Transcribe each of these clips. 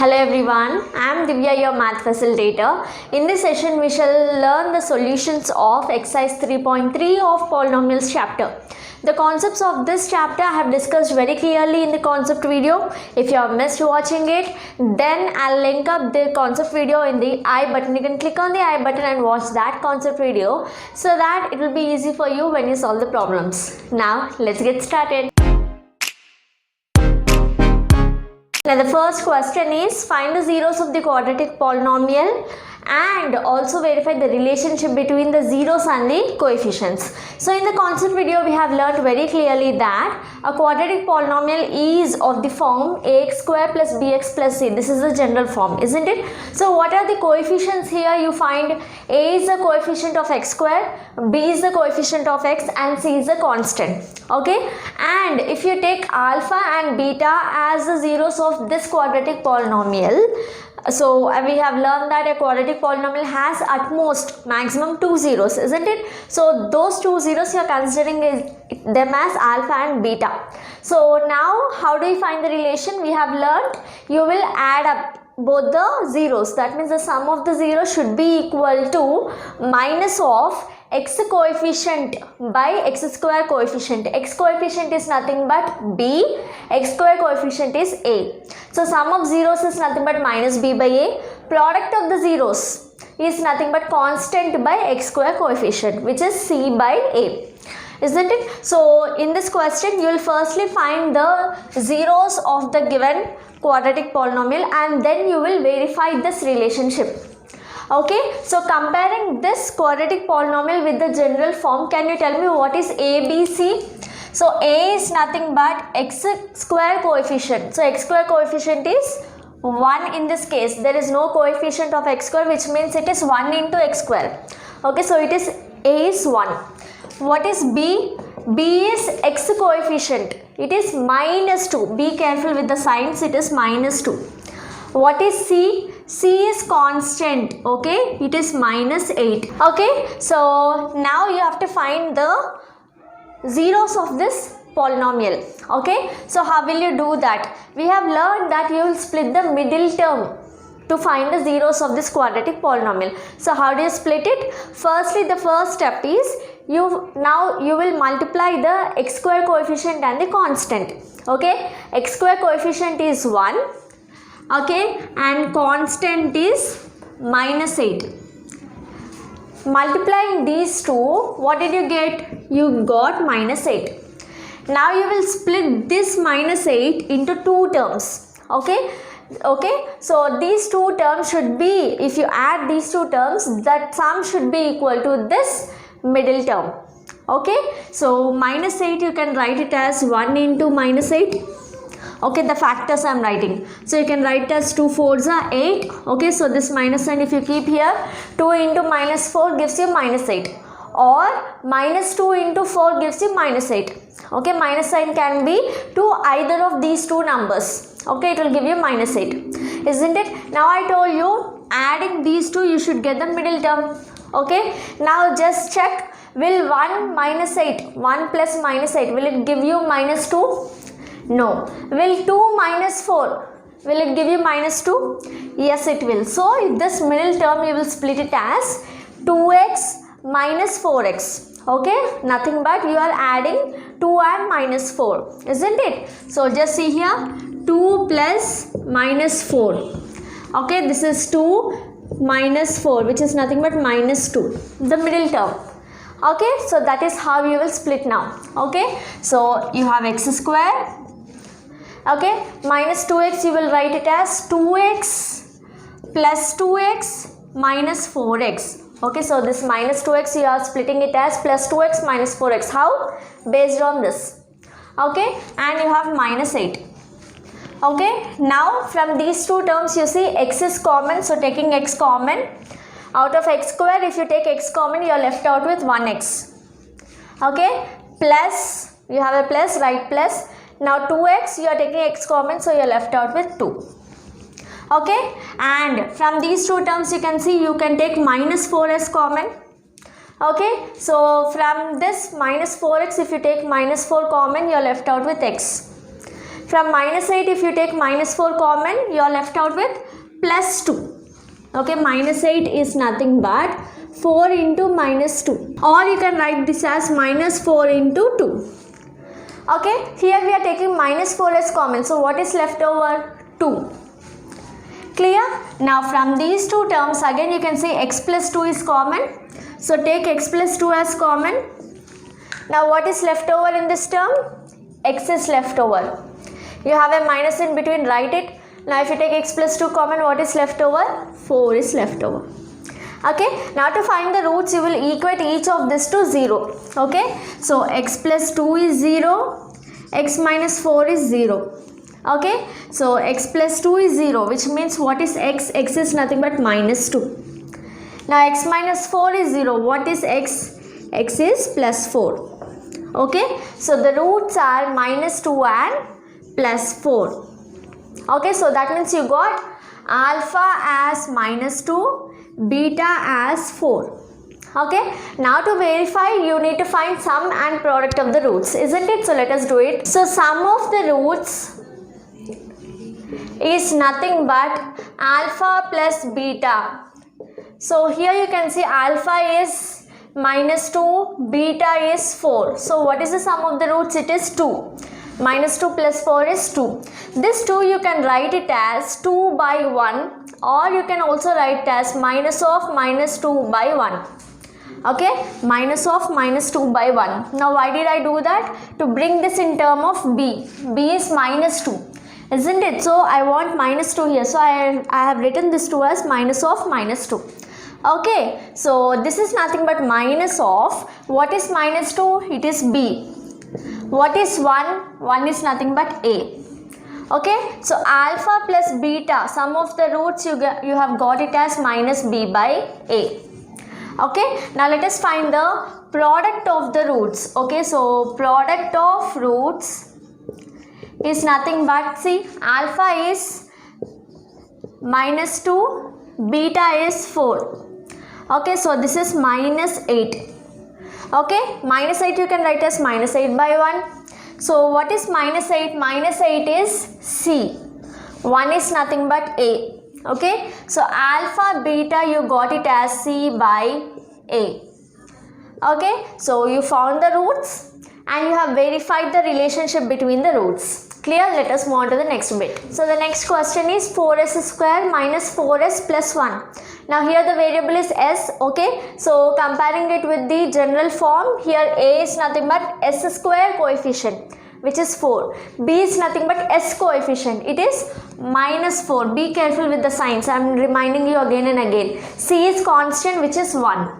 Hello everyone, I am Divya, your math facilitator. In this session, we shall learn the solutions of exercise 3.3 of polynomials chapter. The concepts of this chapter I have discussed very clearly in the concept video. If you have missed watching it, then I'll link up the concept video in the I button. You can click on the I button and watch that concept video so that it will be easy for you when you solve the problems. Now, let's get started. Now the first question is find the zeros of the quadratic polynomial and also verify the relationship between the zeros and the coefficients. So in the concept video we have learned very clearly that a quadratic polynomial is of the form ax square plus bx plus c. This is the general form, isn't it? So what are the coefficients here? You find a is the coefficient of x square, b is the coefficient of x and c is the constant. Okay, and if you take alpha and beta as the zeros of this quadratic polynomial, so we have learned that a quadratic polynomial has at most maximum 2 zeros, isn't it? So those 2 zeros you are considering them as alpha and beta. So now how do you find the relation? We have learned you will add up both the zeros. That means the sum of the zeros should be equal to minus of x coefficient by x square coefficient. X coefficient is nothing but b, x square coefficient is a. So sum of zeros is nothing but minus b by a. Product of the zeros is nothing but constant by x square coefficient, which is c by a. Isn't it? So in this question you will firstly find the zeros of the given quadratic polynomial and then you will verify this relationship. Okay, so comparing this quadratic polynomial with the general form, can you tell me what is a, b, c? So a is nothing but x square coefficient. So x square coefficient is 1 in this case. There is no coefficient of x square, which means it is 1 into x square. Okay, so it is a is 1. What is b? b is x coefficient. It is minus 2. Be careful with the signs. It is minus 2. What is c? c is constant. Okay, it is minus 8. Okay, so now you have to find the zeros of this polynomial. Okay, so how will you do that? We have learned that you will split the middle term to find the zeros of this quadratic polynomial. So how do you split it? Firstly, the first step is you will multiply the x square coefficient and the constant. Okay, x square coefficient is 1. Okay, and constant is minus 8. Multiplying these two, what did you get? You got minus 8. Now you will split this minus 8 into two terms. Okay, so these two terms should be, if you add these two terms, that sum should be equal to this middle term. Okay, so minus 8 you can write it as 1 into minus 8. Okay, the factors I am writing. So you can write as 2 4s are 8. Okay, so this minus sign if you keep here, 2 into minus 4 gives you minus 8. Or minus 2 into 4 gives you minus 8. Okay, minus sign can be to either of these two numbers. Okay, it will give you minus 8. Isn't it? Now I told you, adding these two you should get the middle term. Okay, now just check, will 1 minus 8, 1 plus minus 8, will it give you minus 2? No. Will 2 minus 4, will it give you minus 2? Yes, it will. So this middle term you will split it as 2x minus 4x. Okay, nothing but you are adding 2 and minus 4, isn't it? So just see here, 2 plus minus 4. Okay, this is 2 minus 4, which is nothing but minus 2, the middle term. Okay, so that is how you will split now. Okay, so you have x square. Okay, minus 2x you will write it as 2x plus 2x minus 4x. Okay, so this minus 2x you are splitting it as plus 2x minus 4x. How? Based on this. Okay, and you have minus 8. Okay, now from these two terms you see x is common, so taking x common, out of x square if you take x common you are left out with 1x. Okay, plus, you have a plus, write plus. Now 2x you are taking x common, so you are left out with 2. Okay, and from these two terms you can see you can take minus 4 as common. Okay, so from this minus 4x if you take minus 4 common you are left out with x. From minus 8, if you take minus 4 common, you are left out with plus 2. Okay, minus 8 is nothing but 4 into minus 2, or you can write this as minus 4 into 2. Okay, here we are taking minus 4 as common, so what is left over? 2. Clear? Now from these two terms, again you can say x plus 2 is common, so take x plus 2 as common. Now what is left over in this term? X is left over. You have a minus in between, write it. Now if you take x plus 2 common, what is left over? 4 is left over. Okay, now to find the roots, you will equate each of this to 0. Okay, so x plus 2 is 0, x minus 4 is 0. Okay, so x plus 2 is 0, which means what is x? X is nothing but minus 2. Now x minus 4 is 0. What is x? X is plus 4. Okay, so the roots are minus 2 and plus 4. Okay, so that means you got alpha as minus 2, beta as 4. Okay, now to verify, you need to find sum and product of the roots, isn't it? So let us do it. So sum of the roots is nothing but alpha plus beta. So here you can see alpha is minus 2, beta is 4. So what is the sum of the roots? It is 2. Minus 2 plus 4 is 2. This 2 you can write it as 2 by 1, or you can also write it as minus of minus 2 by 1. Okay, minus of minus 2 by 1. Now why did I do that? To bring this in term of b. b is minus 2, isn't it? So I want minus 2 here, so I have written this 2 as minus of minus 2. Okay, so this is nothing but minus of, what is minus 2? It is b. What is 1? 1 is nothing but a. Okay, so alpha plus beta, sum of the roots you have got it as minus b by a. Okay, now let us find the product of the roots. Okay, so product of roots is nothing but, see, alpha is minus 2, beta is 4. Okay, so this is minus 8. Okay, minus 8 you can write as minus 8 by 1. So what is minus 8? Minus 8 is c. 1 is nothing but a. Okay, so alpha beta you got it as c by a. Okay, so you found the roots and you have verified the relationship between the roots. Clear? Let us move on to the next bit. So the next question is 4s square minus 4s plus 1. Now here the variable is s. Okay, so comparing it with the general form, here a is nothing but s square coefficient, which is 4. b is nothing but s coefficient, it is minus 4. Be careful with the signs, I am reminding you again and again. c is constant, which is 1.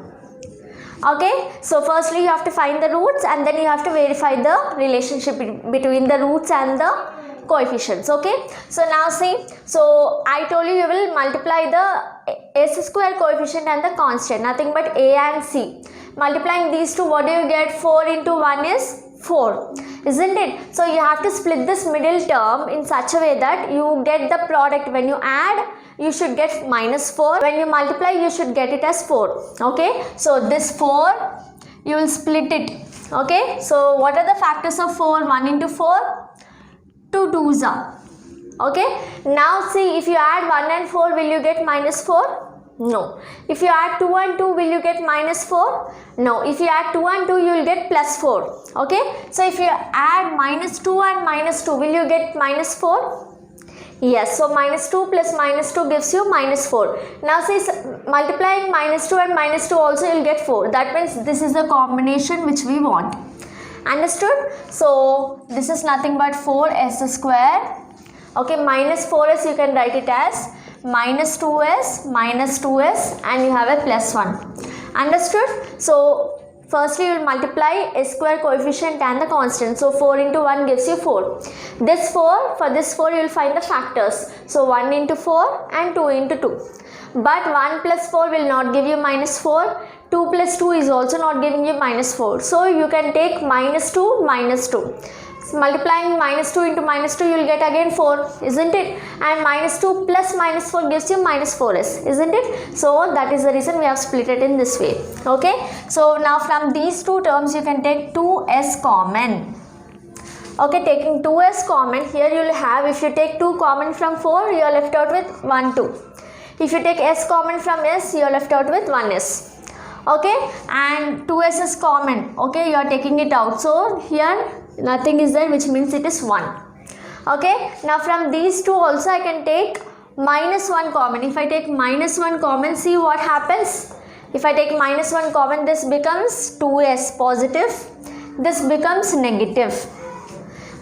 Okay, so firstly you have to find the roots and then you have to verify the relationship between the roots and the coefficients. Okay, so now see, so I told you will multiply the s square coefficient and the constant, nothing but a and c. Multiplying these two, what do you get? 4 into 1 is 4, isn't it? So you have to split this middle term in such a way that you get the product. When you add, you should get minus 4. When you multiply, you should get it as 4. Okay, so this 4, you will split it. Okay, so what are the factors of 4? 1 into 4, 2 2s are. Okay, now see, if you add 1 and 4, will you get minus 4? No. If you add 2 and 2, will you get minus 4? No. If you add 2 and 2, you will get plus 4. Okay, so if you add minus 2 and minus 2, will you get minus 4? Yes, so minus 2 plus minus 2 gives you minus 4. Now see, multiplying minus 2 and minus 2 also you will get 4. That means this is the combination which we want. Understood? So this is nothing but 4s square. Okay, minus 4s you can write it as minus 2s and you have a plus 1. Understood? So firstly you will multiply s square coefficient and the constant. So 4 into 1 gives you 4. This 4, for this 4 you will find the factors. So 1 into 4 and 2 into 2. But 1 plus 4 will not give you minus 4. 2 plus 2 is also not giving you minus 4. So you can take minus 2, minus 2. So multiplying minus 2 into minus 2, you will get again 4, isn't it? And minus 2 plus minus 4 gives you minus 4s, isn't it? So that is the reason we have split it in this way. Okay, so now from these two terms you can take 2s common. Okay, taking 2s common, here you will have, if you take 2 common from 4, you are left out with 1, 2. If you take s common from s, you are left out with 1s. Okay, and 2s is common. Okay, you are taking it out. So here nothing is there, which means it is 1. Okay, now from these two also I can take minus 1 common. If I take minus 1 common, see what happens. If I take minus 1 common, this becomes 2s positive, this becomes negative.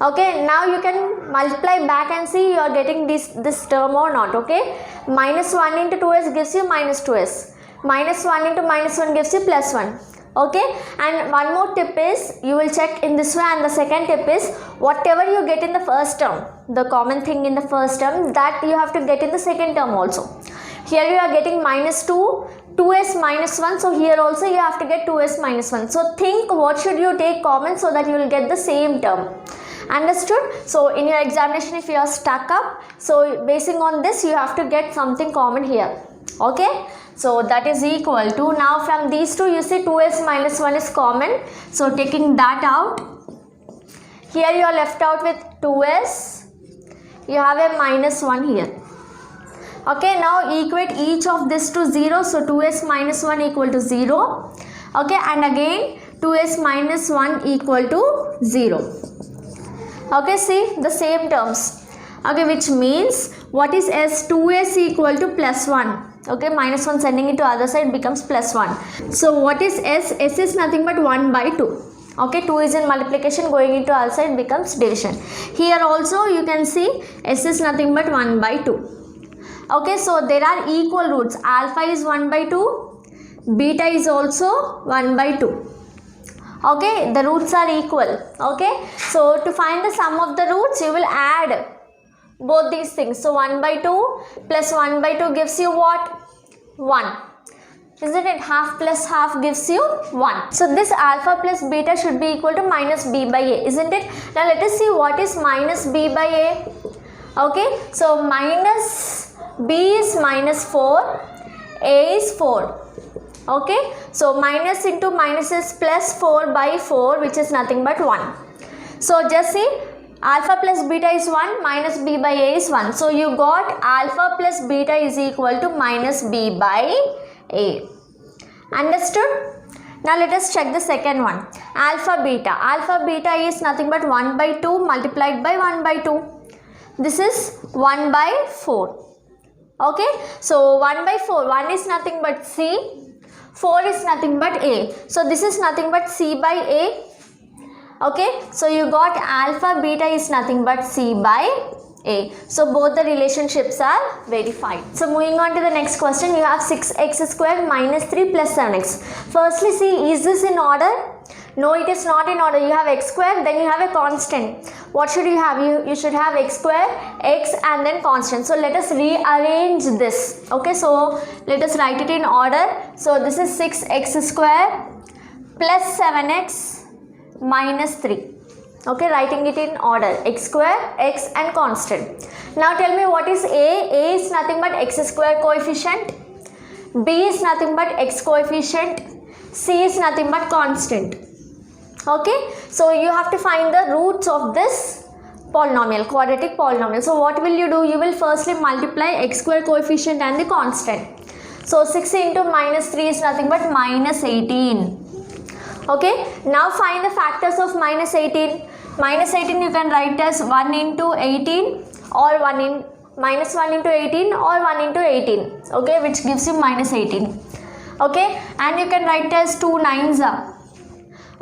Okay, now you can multiply back and see you are getting this term or not. Okay, minus 1 into 2s gives you minus 2s. Minus 1 into minus 1 gives you plus 1. Okay, and one more tip is you will check in this way, and the second tip is whatever you get in the first term, the common thing in the first term, that you have to get in the second term also. Here you are getting minus 2, 2s minus 1, so here also you have to get 2s minus 1. So think what should you take common so that you will get the same term. Understood? So in your examination, if you are stuck up, so basing on this you have to get something common here. Okay, so that is equal to, now from these two you see 2s minus 1 is common, so taking that out, here you are left out with 2s, you have a minus 1 here. Okay, now equate each of this to 0, so 2s minus 1 equal to 0. Okay, and again 2s minus 1 equal to 0. Okay, see the same terms. Okay, which means what is s? 2s equal to plus 1. Okay, minus 1 sending it to other side becomes plus 1. So what is s? S is nothing but 1 by 2. Okay, 2 is in multiplication, going into other side becomes division. Here also you can see s is nothing but 1 by 2. Okay, so there are equal roots. Alpha is 1 by 2, beta is also 1 by 2. Okay, the roots are equal. Okay, so to find the sum of the roots, you will add both these things. So 1 by 2 plus 1 by 2 gives you what? 1. Isn't it? Half plus half gives you 1. So this alpha plus beta should be equal to minus b by a, isn't it? Now let us see what is minus b by a. Okay, so minus b is minus 4, a is 4. Okay, so minus into minus is plus 4 by 4, which is nothing but 1. So just see, alpha plus beta is 1, minus b by a is 1. So you got alpha plus beta is equal to minus b by a. Understood? Now let us check the second one. Alpha beta. Alpha beta is nothing but 1 by 2 multiplied by 1 by 2. This is 1 by 4. Okay, so 1 by 4, 1 is nothing but c, 4 is nothing but a. So this is nothing but c by a. Okay, so you got alpha beta is nothing but c by a. So both the relationships are verified. So moving on to the next question, you have 6x squared minus 3 plus 7x. Firstly, see, is this in order? No, it is not in order. You have x squared, then you have a constant. What should you have? You should have x squared, x and then constant. So let us rearrange this. Okay, so let us write it in order. So this is 6x squared plus 7x minus 3. Okay, writing it in order, x square, x and constant. Now tell me what is a? A is nothing but x square coefficient, b is nothing but x coefficient, c is nothing but constant. Okay, so you have to find the roots of this polynomial, quadratic polynomial. So what will you do? You will firstly multiply x square coefficient and the constant. So 6 into minus 3 is nothing but minus 18. Okay, now find the factors of minus 18. Minus 18 you can write as 1 into 18 or minus 1 into 18 or 1 into 18. Okay, which gives you minus 18. Okay, and you can write as 2 nines are.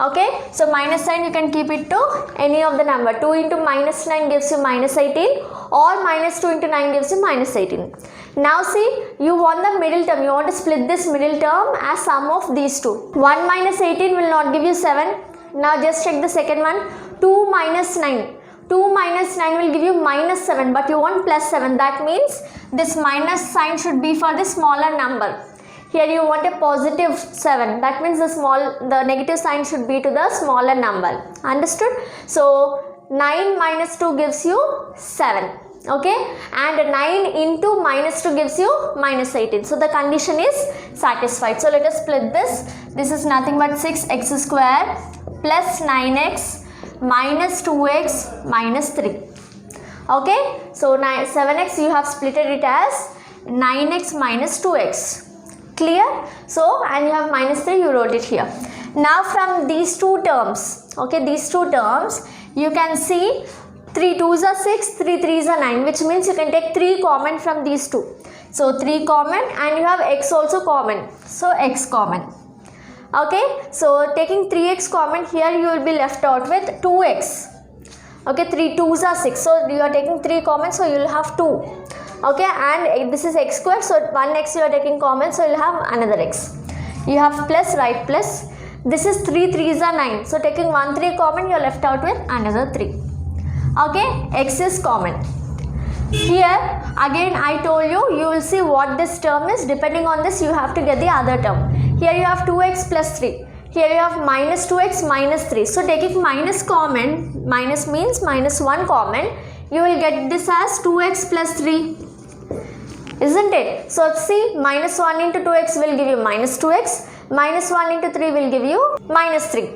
Okay, so minus sign you can keep it to any of the number. 2 into minus 9 gives you minus 18 or minus 2 into 9 gives you minus 18. Now see, you want the middle term. You want to split this middle term as sum of these two. 1 minus 18 will not give you 7. Now just check the second one. 2 minus 9. 2 minus 9 will give you minus 7, but you want plus 7. That means this minus sign should be for the smaller number. Here you want a positive 7. That means the negative sign should be to the smaller number. Understood? So 9 minus 2 gives you 7. Okay, and 9 into minus 2 gives you minus 18. So the condition is satisfied. So let us split this. This is nothing but 6x square plus 9x minus 2x minus 3. Okay, so 7x you have splitted it as 9x minus 2x. Clear? So, and you have minus 3, you wrote it here. Now from these two terms, okay, these two terms, you can see 3 2s are 6, 3 3s are 9, which means you can take 3 common from these two. So 3 common, and you have x also common, so x common. Okay, so taking 3x common, here you will be left out with 2x. Okay, 3 2s are 6, so you are taking 3 common, so you will have 2. Okay, and this is x squared, so 1x you are taking common, so you will have another x. You have plus, right, plus. This is 3 3s are 9, so taking 1 3 common, you are left out with another 3. Okay, x is common. Here again I told you, you will see what this term is. Depending on this, you have to get the other term. Here you have 2x plus 3. Here you have minus 2x minus 3. So taking minus common, minus means minus 1 common, you will get this as 2x plus 3. Isn't it? So see, minus 1 into 2x will give you minus 2x. Minus 1 into 3 will give you minus 3.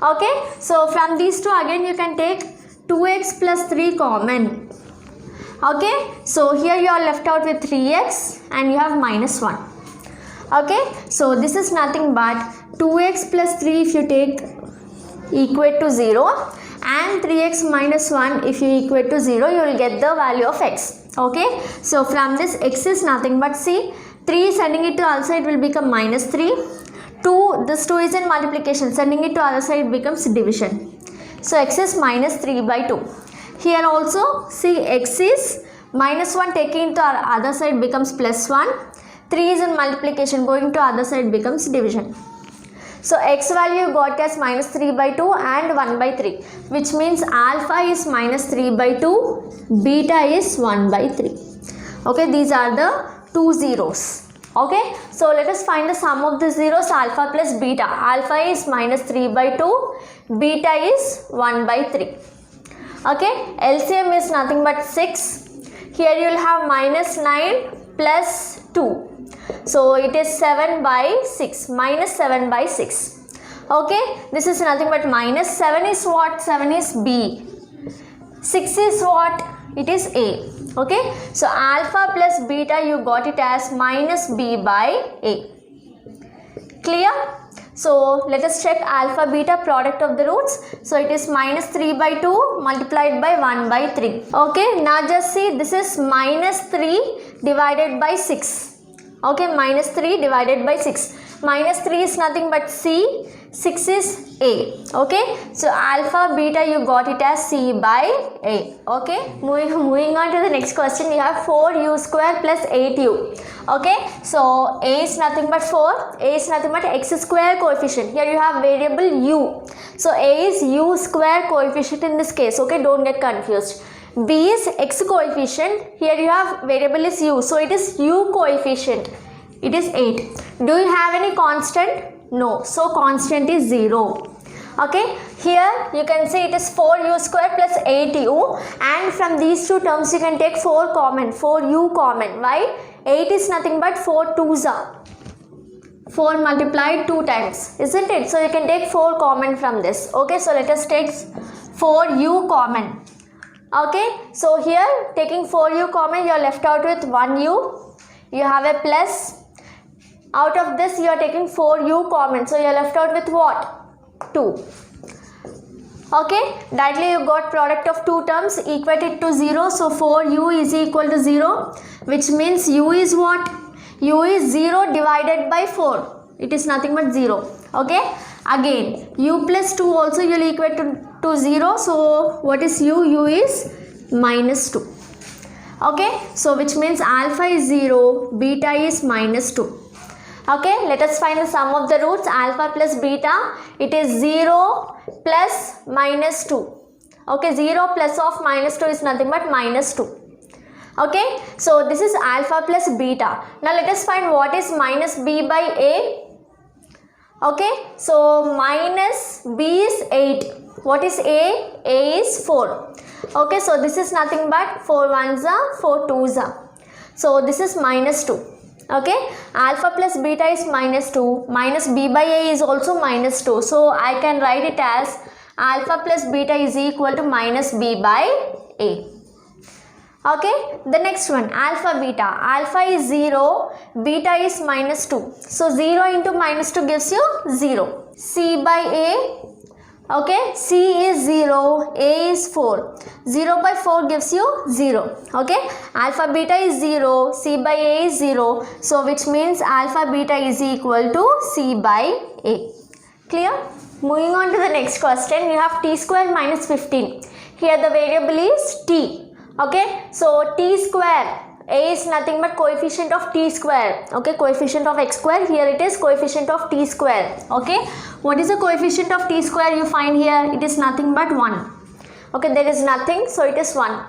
Okay. So from these two again you can take 2x plus 3 common. Okay. So here you are left out with 3x and you have minus 1. Okay. So this is nothing but 2x plus 3 if you take equate to 0, and 3x minus 1 if you equate to 0, you will get the value of x. Okay, so from this x is nothing but, see, 3 sending it to other side will become minus 3. 2, this 2 is in multiplication, sending it to other side becomes division. So x is minus 3 by 2. Here also, see, x is minus 1 taking to other side becomes plus 1. 3 is in multiplication, going to other side becomes division. So x value got as minus 3 by 2 and 1 by 3, which means alpha is minus 3 by 2, beta is 1 by 3. Okay, these are the two zeros. Okay, so let us find the sum of the zeros, alpha plus beta. Alpha is minus 3 by 2, beta is 1 by 3. Okay, LCM is nothing but 6. Here you will have minus 9 plus 2. So it is 7 by 6, minus 7 by 6. Okay, this is nothing but minus 7 is what? 7 is B. 6 is what? It is A. Okay, so alpha plus beta you got it as minus B by A. Clear? So let us check alpha beta product of the roots. So it is minus 3 by 2 multiplied by 1 by 3. Okay, now just see, this is minus 3 divided by 6. Okay, minus 3 divided by 6. Minus 3 is nothing but C, 6 is A. Okay, so alpha beta you got it as C by A. Okay, moving on to the next question, we have 4u square plus 8u. Okay, so A is nothing but 4, A is nothing but x square coefficient. Here you have variable u. So A is u square coefficient in this case. Okay, don't get confused. B is x coefficient, here you have variable is u, so it is u coefficient, it is 8. Do you have any constant? No, so constant is 0. Okay, here you can say it is 4u square plus 8u, and from these two terms you can take 4 common, 4u common. Why? 8 is nothing but 4 2s are 4 multiplied 2 times, isn't it? So you can take 4 common from this. Okay, so let us take 4u common. Okay, so here taking 4u common, you are left out with 1u, you have a plus, out of this you are taking 4u common, so you are left out with what? 2. Okay, directly you got product of two terms, equate it to 0, so 4u is equal to 0, which means u is what? U is 0 divided by 4, it is nothing but 0. Okay, again u plus 2 also you will equate to 0, so what is u? U is minus 2. Okay, so which means alpha is 0, beta is minus 2. Okay, let us find the sum of the roots. Alpha plus beta, it is 0 plus minus 2. Okay, 0 plus of minus 2 is nothing but minus 2. Okay, so this is alpha plus beta. Now let us find what is minus b by a. Okay, so minus b is 8. What is a? A is 4. Okay, so this is nothing but 4 1s are 4 2s are. So this is minus 2. Okay, alpha plus beta is minus 2. Minus b by a is also minus 2. So I can write it as alpha plus beta is equal to minus b by a. Okay, the next one, alpha beta. Alpha is 0, beta is minus 2. So 0 into minus 2 gives you 0. C by a. Okay, C is 0, A is 4. 0 by 4 gives you 0. Okay, alpha beta is 0, C by A is 0. So which means alpha beta is equal to C by A. Clear? Moving on to the next question, you have t square minus 15. Here the variable is t. Okay, so t square, a is nothing but coefficient of t square. Okay, coefficient of x square, here it is coefficient of t square. Okay, what is the coefficient of t square you find here? It is nothing but 1. Okay, there is nothing, so it is 1.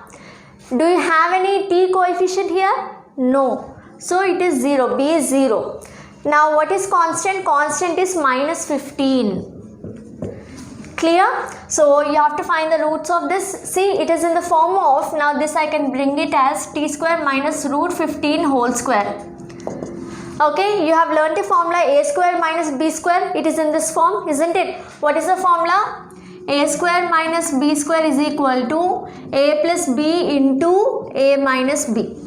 Do you have any t coefficient here? No, so it is 0, b is 0. Now what is constant? Constant is minus 15. Clear? So you have to find the roots of this. See, it is in the form of, now this I can bring it as t square minus root 15 whole square. Okay, you have learnt the formula a square minus b square. It is in this form, isn't it? What is the formula? A square minus b square is equal to a plus b into a minus b.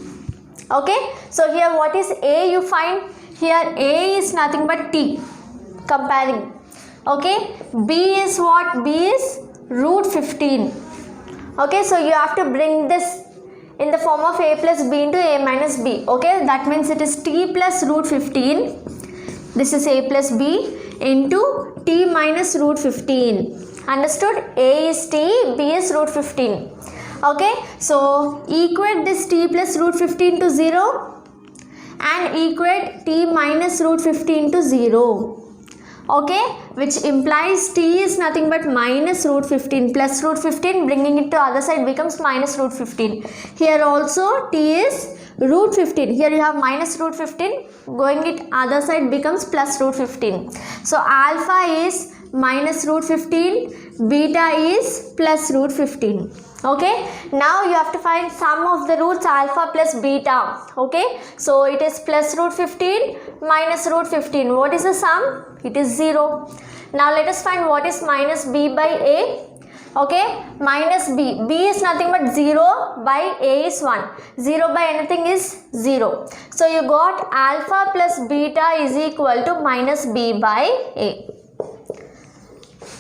Okay, so here what is a you find? Here a is nothing but t. Comparing. Okay, b is what? B is root 15. Okay, so you have to bring this in the form of a plus b into a minus b. Okay, that means it is t plus root 15. This is a plus b into t minus root 15. Understood? A is t, b is root 15. Okay, so equate this t plus root 15 to 0 and equate t minus root 15 to 0. Okay, which implies t is nothing but minus root 15 plus root 15, bringing it to other side becomes minus root 15. Here also t is root 15. Here you have minus root 15, going it other side becomes plus root 15. So alpha is minus root 15, beta is plus root 15. Okay, now you have to find sum of the roots alpha plus beta. Okay, so it is plus root 15 minus root 15. What is the sum? It is 0. Now let us find what is minus b by a. Okay, minus b. B is nothing but 0 by a is 1. 0 by anything is 0. So you got alpha plus beta is equal to minus b by a.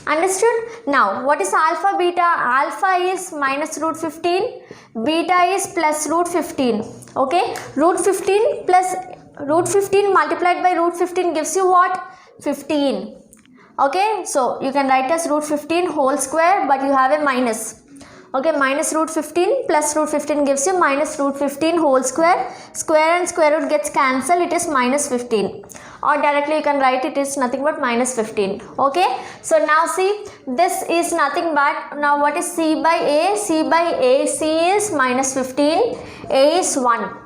Understood? Now what is alpha beta? Alpha is minus root 15, beta is plus root 15. Okay, root 15 plus root 15 multiplied by root 15 gives you what? 15. Okay, so you can write as root 15 whole square, but you have a minus. Okay, minus root 15 plus root 15 gives you minus root 15 whole square. Square and square root gets cancelled, it is minus 15. Or directly you can write it is nothing but minus 15. Okay, so now see, this is nothing but, now what is c by a? C by a, c is minus 15, a is 1.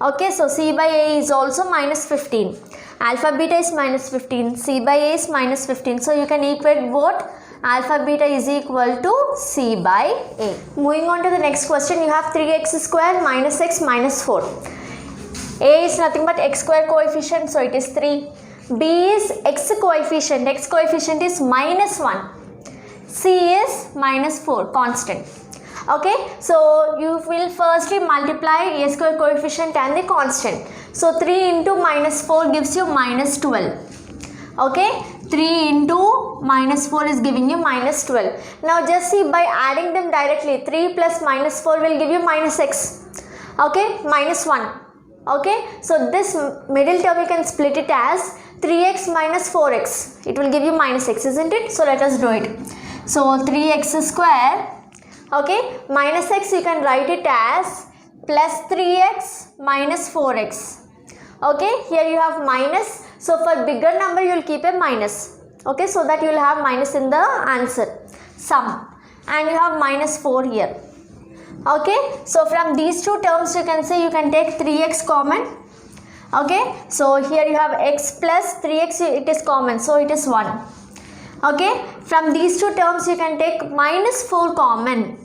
Okay, so c by a is also minus 15. Alpha beta is minus 15, c by a is minus 15. So you can equate both. Alpha beta is equal to c by a. Moving on to the next question, you have 3x square minus x minus 4. A is nothing but x square coefficient, so it is 3. B is x coefficient. X coefficient is minus 1. C is minus 4, constant. Okay, so you will firstly multiply a square coefficient and the constant. So 3 into minus 4 gives you minus 12. Okay, 3 into minus 4 is giving you minus 12. Now just see, by adding them directly, 3 plus minus 4 will give you minus x. Okay, minus 1. Okay, so this middle term you can split it as 3x minus 4x. It will give you minus x, isn't it? So let us do it. So 3x square, okay, minus x you can write it as plus 3x minus 4x. Okay, here you have minus. So for bigger number you will keep a minus. Okay, so that you will have minus in the answer, sum. And you have minus 4 here. Okay, so from these two terms you can say you can take 3x common. Okay, so here you have x plus 3x, it is common, so it is 1. Okay, from these two terms you can take minus 4 common.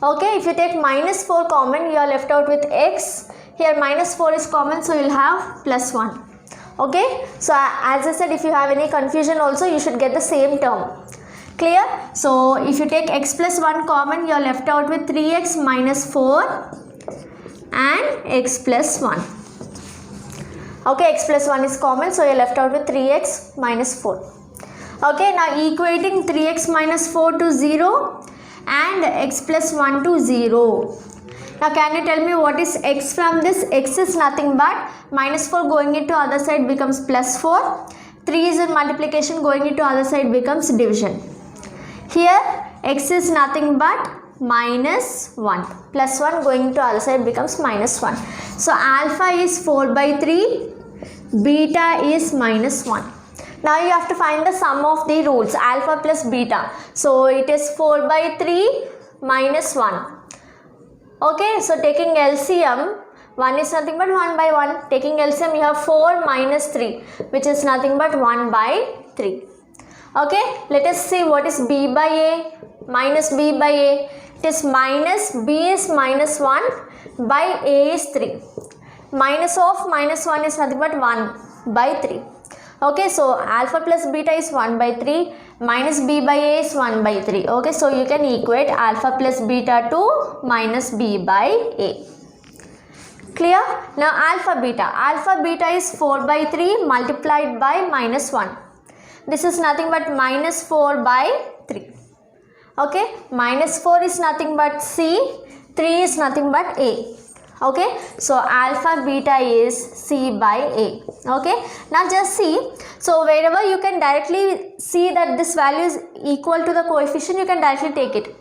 Okay, if you take minus 4 common, you are left out with x. Here minus 4 is common, so you will have plus 1. Okay, so as I said, if you have any confusion also, you should get the same term. Clear? So if you take x plus 1 common, you are left out with 3x minus 4 and x plus 1. Okay, x plus 1 is common, so you are left out with 3x minus 4. Okay, now equating 3x minus 4 to 0 and x plus 1 to 0. Now can you tell me what is x from this? X is nothing but minus 4 going into other side becomes plus 4. 3 is in multiplication, going into other side becomes division. Here x is nothing but minus 1. Plus 1 going into other side becomes minus 1. So alpha is 4 by 3. Beta is minus 1. Now you have to find the sum of the roots, alpha plus beta. So it is 4 by 3 minus 1. Okay, so taking LCM, 1 is nothing but 1 by 1. Taking LCM, you have 4 minus 3, which is nothing but 1 by 3. Okay, let us see what is b by a, minus b by a. It is minus, b is minus 1 by a is 3. Minus of minus 1 is nothing but 1 by 3. Okay, so alpha plus beta is 1 by 3, minus b by a is 1 by 3. Okay, so you can equate alpha plus beta to minus b by a. Clear? Now alpha beta is 4 by 3 multiplied by minus 1. This is nothing but minus 4 by 3. Okay, minus 4 is nothing but c, 3 is nothing but a. Okay, so alpha beta is c by a. Okay, now just see, so wherever you can directly see that this value is equal to the coefficient, you can directly take it.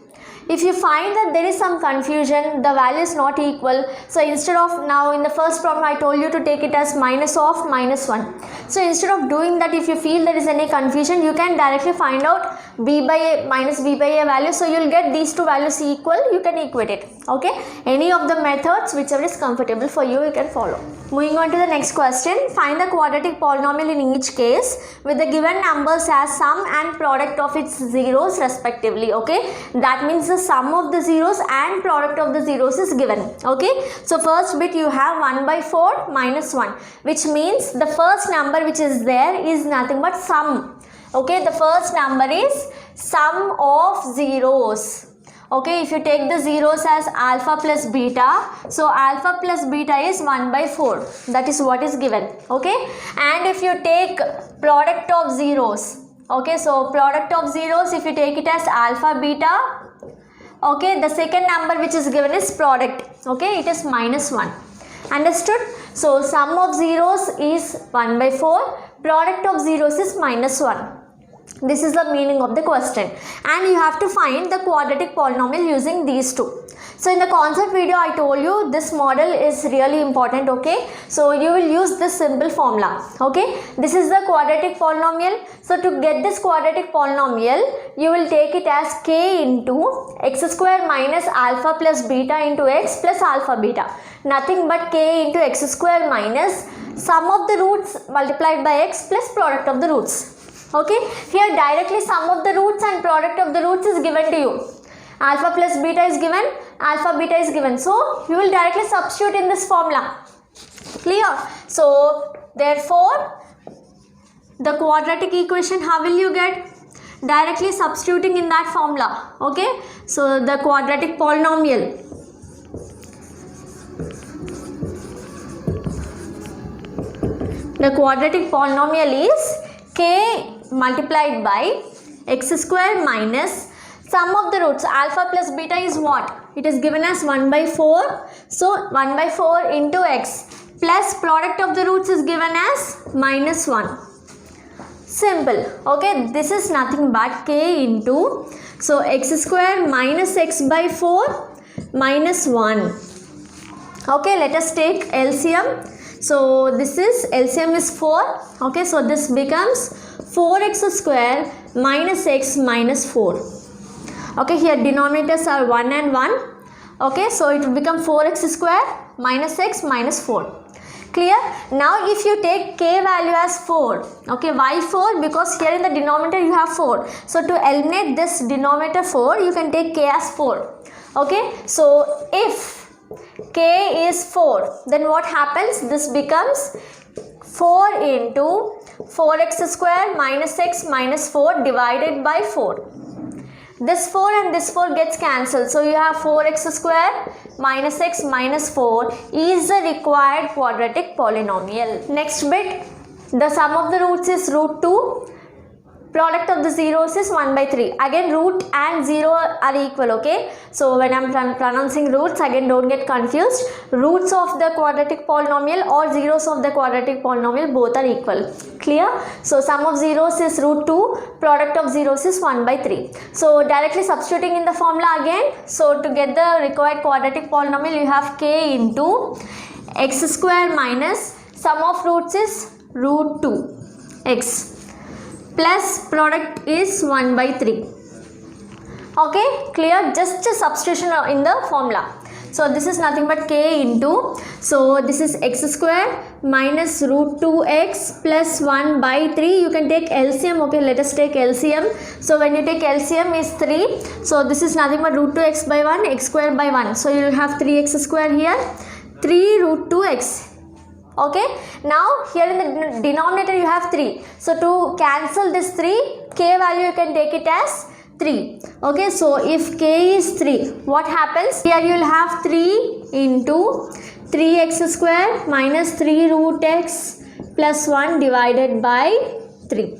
If you find that there is some confusion, the value is not equal, so instead of, now in the first problem I told you to take it as minus of minus 1. So instead of doing that, if you feel there is any confusion, you can directly find out b by a minus b by a value. So you will get these two values equal, you can equate it. Okay, any of the methods, whichever is comfortable for you, you can follow. Moving on to the next question, find the quadratic polynomial in each case with the given numbers as sum and product of its zeros respectively. Okay, that means the sum of the zeros and product of the zeros is given. Okay, so first bit you have 1 by 4 minus 1, which means the first number which is there is nothing but sum. Okay, the first number is sum of zeros. Okay, if you take the zeros as alpha plus beta, so alpha plus beta is 1 by 4. That is what is given. Okay, and if you take product of zeros, okay, so product of zeros, if you take it as alpha beta, okay, the second number which is given is product. Okay, it is minus 1. Understood? So sum of zeros is 1 by 4, product of zeros is minus 1. This is the meaning of the question, and you have to find the quadratic polynomial using these two. So in the concept video I told you this model is really important. Okay, so you will use this simple formula. Okay, this is the quadratic polynomial. So to get this quadratic polynomial, you will take it as k into x square minus alpha plus beta into x plus alpha beta. Nothing but k into x square minus sum of the roots multiplied by x plus product of the roots. Okay, here directly sum of the roots and product of the roots is given to you. Alpha plus beta is given, alpha beta is given. So you will directly substitute in this formula. Clear? So therefore the quadratic equation, how will you get? Directly substituting in that formula. Okay, so the quadratic polynomial, is k multiplied by x square minus sum of the roots. Alpha plus beta is what? It is given as 1 by 4. So 1 by 4 into x plus product of the roots is given as minus 1. Simple. Okay, this is nothing but k into, so x square minus x by 4 minus 1. Okay, let us take LCM. So this is LCM is 4. Okay, so this becomes 4x square minus x minus 4. Okay, here denominators are 1 and 1. Okay, so it will become 4x square minus x minus 4. Clear? Now if you take k value as 4, okay, why 4? Because here in the denominator you have 4. So to eliminate this denominator 4, you can take k as 4. Okay, so if k is 4, then what happens? This becomes 4 into 4x square minus x minus 4 divided by 4. this 4 and this 4 gets cancelled. So you have 4x square minus x minus 4 is the required quadratic polynomial. Next bit, the sum of the roots is root 2. Product of the zeros is 1 by 3. Again, root and 0 are equal, okay? So when I'm pronouncing roots, again don't get confused. Roots of the quadratic polynomial or zeros of the quadratic polynomial both are equal. Clear? So sum of zeros is root 2. Product of zeros is 1 by 3. So directly substituting in the formula again. So to get the required quadratic polynomial, you have k into x square minus sum of roots is root 2 x. Plus product is 1 by 3. Okay, clear? Just a substitution in the formula. So this is nothing but k into, so this is x square minus root 2x plus 1 by 3. You can take LCM. Okay, let us take LCM. So when you take LCM is 3. So this is nothing but root 2x by 1, x square by 1. So you will have 3x square here, 3 root 2x. Okay, now here in the denominator you have 3. So to cancel this 3, k value you can take it as 3. Okay, so if k is 3, what happens? Here you will have 3 into 3x square minus 3 root x plus 1 divided by 3.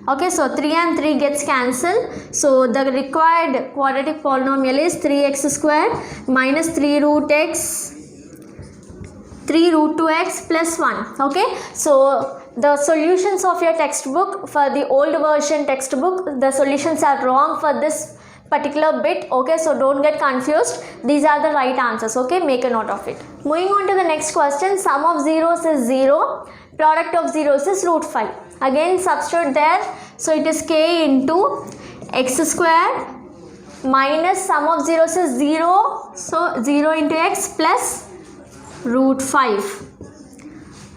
Okay, so 3 and 3 gets cancelled. So the required quadratic polynomial is 3x square minus 3 root x 3 root 2x plus 1. Okay, so the solutions of your textbook, for the old version textbook, the solutions are wrong for this particular bit. Okay, so don't get confused. These are the right answers. Okay, make a note of it. Moving on to the next question. Sum of zeros is 0. Product of zeros is root 5. Again substitute there. So it is k into x square minus sum of zeros is 0. So 0 into x plus root 5.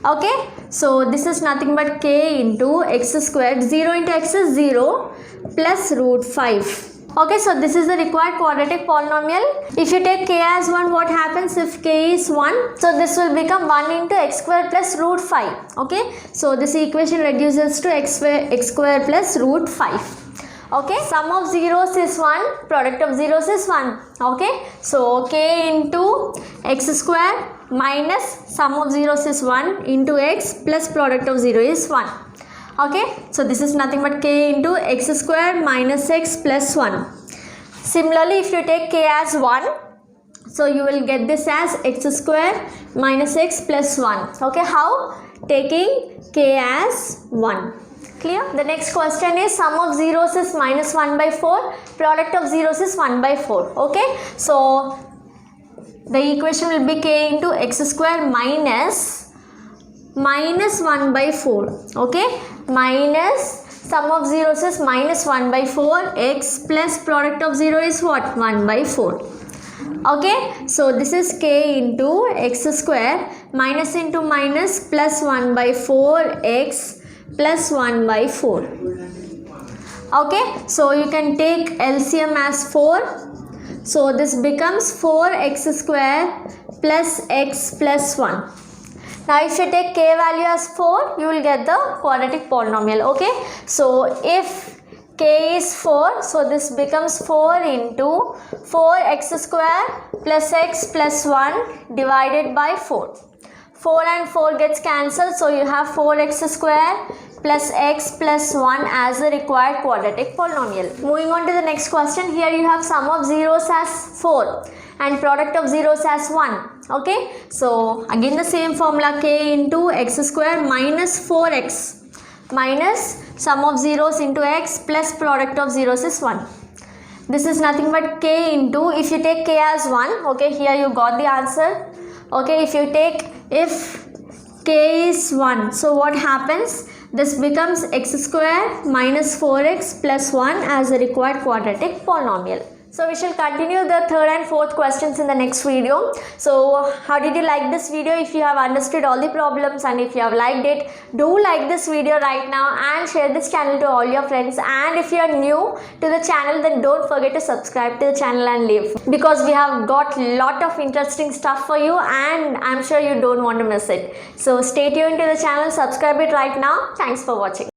Okay, so this is nothing but k into x squared. 0 into x is 0 plus root 5. Okay, so this is the required quadratic polynomial. If you take k as 1, what happens if k is 1? So this will become 1 into x square plus root 5. Okay, so this equation reduces to x square plus root 5. Okay, sum of zeros is 1, product of zeros is 1. Okay, so k into x square minus sum of zeros is 1 into x plus product of 0 is 1. Okay, so this is nothing but k into x square minus x plus 1. Similarly, if you take k as 1, so you will get this as x square minus x plus 1. Okay, how? Taking k as 1. Clear? The next question is sum of zeros is minus 1 by 4. Product of zeros is 1 by 4. Okay, so the equation will be k into x square minus 1 by 4. Okay, minus sum of zeros is minus 1 by 4. X plus product of 0 is what? 1 by 4. Okay, so this is k into x square minus into minus plus 1 by 4 x plus 1 by 4. Okay, so you can take LCM as 4. So this becomes 4x square plus x plus 1. Now if you take k value as 4, you will get the quadratic polynomial. Okay, so if k is 4, so this becomes 4 into 4x square plus x plus 1 divided by 4. 4 and 4 gets cancelled, so you have 4x square plus x plus 1 as the required quadratic polynomial. Moving on to the next question. Here you have sum of zeros as 4 and product of zeros as 1. Okay, so again the same formula, k into x square minus 4x minus sum of zeros into x plus product of zeros is 1. This is nothing but k into, if you take k as 1, okay, here you got the answer. Okay, if you take, if k is 1, so what happens? This becomes x square minus 4x plus 1 as the required quadratic polynomial. So we shall continue the third and fourth questions in the next video. So how did you like this video? If you have understood all the problems and if you have liked it, do like this video right now and share this channel to all your friends. And if you are new to the channel, then don't forget to subscribe to the channel and leave, because we have got lot of interesting stuff for you and I'm sure you don't want to miss it. So stay tuned to the channel, subscribe it right now. Thanks for watching.